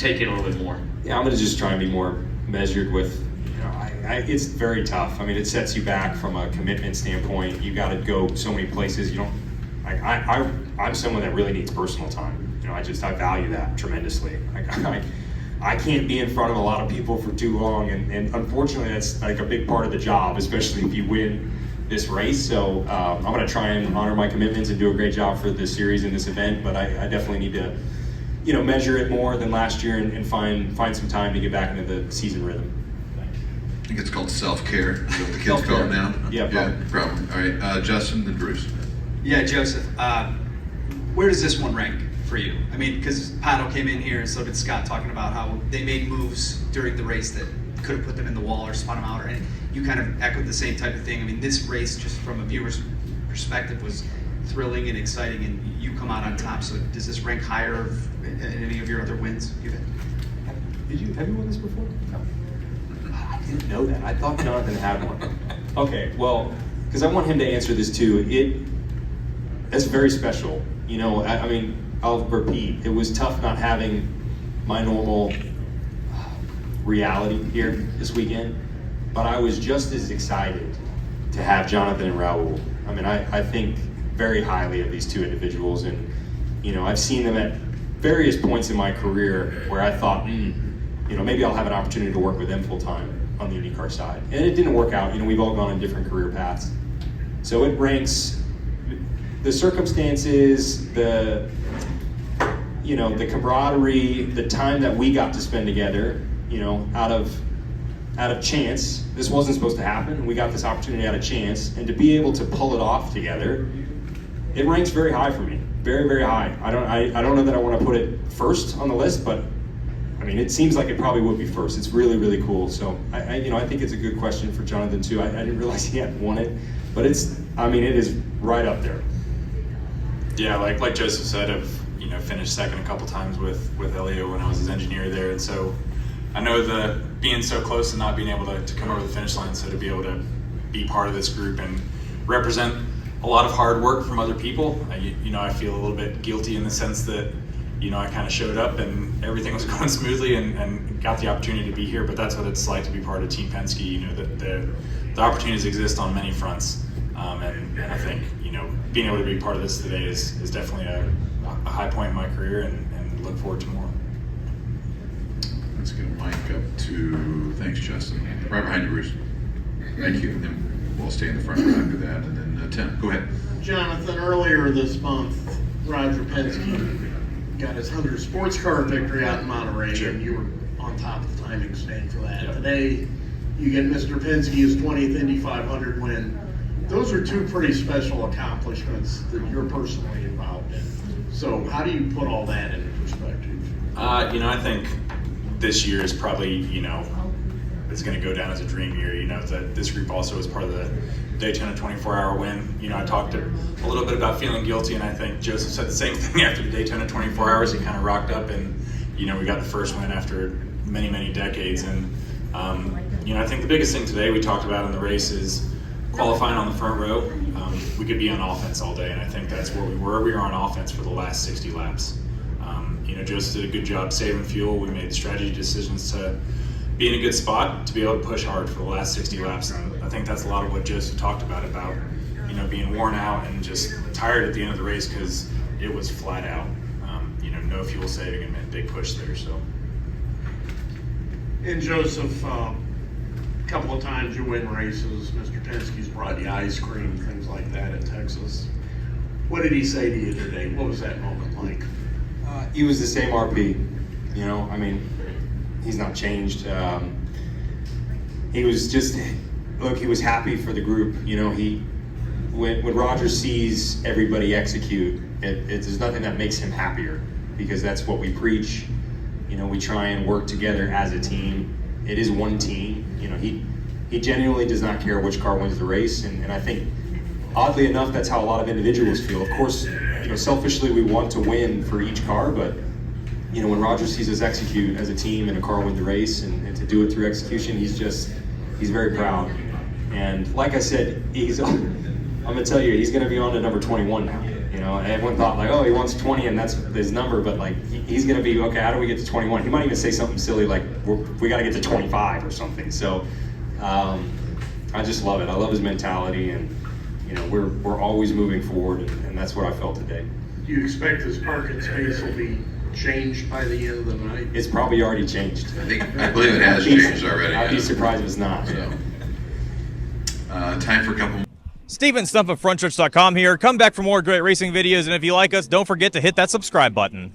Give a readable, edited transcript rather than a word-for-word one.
take it a little bit more? Yeah, I'm going to just try and be more measured with, it's very tough. I mean, it sets you back from a commitment standpoint. You got to go so many places. You don't, I'm someone that really needs personal time. I value that tremendously. I can't be in front of a lot of people for too long, and unfortunately that's like a big part of the job, especially if you win this race. So I'm going to try and honor my commitments and do a great job for this series and this event, but I definitely need to measure it more than last year and find some time to get back into the season rhythm. I think it's called self-care. Is that what the kids call it now? Yeah, probably. All right, Justin and Bruce. Yeah, Joseph, where does this one rank for you? I mean, because Pato came in here and so did Scott, talking about how they made moves during the race that could have put them in the wall or spun them out, and you kind of echoed the same type of thing. I mean, this race, just from a viewer's perspective, was thrilling and exciting, and you come out on top. So does this rank higher than any of your other wins you've had? Have you won this before? No. I didn't know that. I thought Jonathan had one. Okay, well, because I want him to answer this too. It's very special. I mean, I'll repeat. It was tough not having my normal reality here this weekend, but I was just as excited to have Jonathan and Raul. I mean, I think very highly of these two individuals, and I've seen them at various points in my career where I thought, maybe I'll have an opportunity to work with them full time on the IndyCar side, and it didn't work out. We've all gone in different career paths, so it ranks the circumstances, the camaraderie, the time that we got to spend together, out of chance. This wasn't supposed to happen. We got this opportunity out of chance, and to be able to pull it off together, it ranks very high for me. Very, very high. I don't know that I want to put it first on the list, but I mean, it seems like it probably would be first. It's really, really cool. So I think it's a good question for Jonathan too. I didn't realize he hadn't won it, but it is right up there. Yeah, like Joseph said, I've finished second a couple times with Elio when I was his engineer there, and so I know the being so close and not being able to come over the finish line. So to be able to be part of this group and represent a lot of hard work from other people, I feel a little bit guilty in the sense that I kind of showed up and everything was going smoothly and got the opportunity to be here. But that's what it's like to be part of Team Penske. That the opportunities exist on many fronts, and I think being able to be part of this today is definitely a high point in my career, and look forward to more. Let's get a mic up to, thanks Justin, right behind you, Bruce. Thank you, and then we'll stay in the front after that, and then Tim, go ahead. Jonathan, earlier this month, Roger Penske got his 100th sports car victory out in Monterey, Sure. and you were on top of the timing stand for that. Yep. Today, you get Mr. Penske's 20th Indy 500 win. Those are two pretty special accomplishments that you're personally involved in. So how do you put all that into perspective? I think this year is probably, it's going to go down as a dream year. That this group also was part of the Daytona 24-hour win. I talked a little bit about feeling guilty, and I think Joseph said the same thing after the Daytona 24 hours. He kind of rocked up, and we got the first win after many, many decades. And I think the biggest thing today we talked about in the race is qualifying on the front row. We could be on offense all day, and I think that's where we were. We were on offense for the last 60 laps. Joseph did a good job saving fuel. We made strategy decisions to be in a good spot to be able to push hard for the last 60 laps. And I think that's a lot of what Joseph talked about being worn out and just tired at the end of the race because it was flat out. No fuel saving and big push there. So. And Joseph, a couple of times you win races. Mr. Penske's brought you ice cream, things like that in Texas. What did he say to you today? What was that moment like? He was the same RP. He's not changed. He was just, he was happy for the group. When Roger sees everybody execute, there's nothing that makes him happier because that's what we preach. We try and work together as a team. It is one team. He genuinely does not care which car wins the race, and I think, oddly enough, that's how a lot of individuals feel. Of course, selfishly we want to win for each car, but when Roger sees us execute as a team and a car win the race and to do it through execution, he's very proud. And like I said, I'm gonna tell you, he's gonna be on to number 21 now. know, and everyone thought like, oh, he wants 20 and that's his number, but like he's going to be, okay, how do we get to 21? He might even say something silly like, we got to get to 25 or something. So I just love it. I love his mentality, and you know, we're always moving forward, and that's what I felt today. Do you expect his parking space will be changed by the end of the night? It's probably already changed. I believe it has changed already. I'd be yeah. surprised if it's not. So, time for a couple more. Steven Stump of Frontstretch.com here. Come back for more great racing videos, and if you like us, don't forget to hit that subscribe button.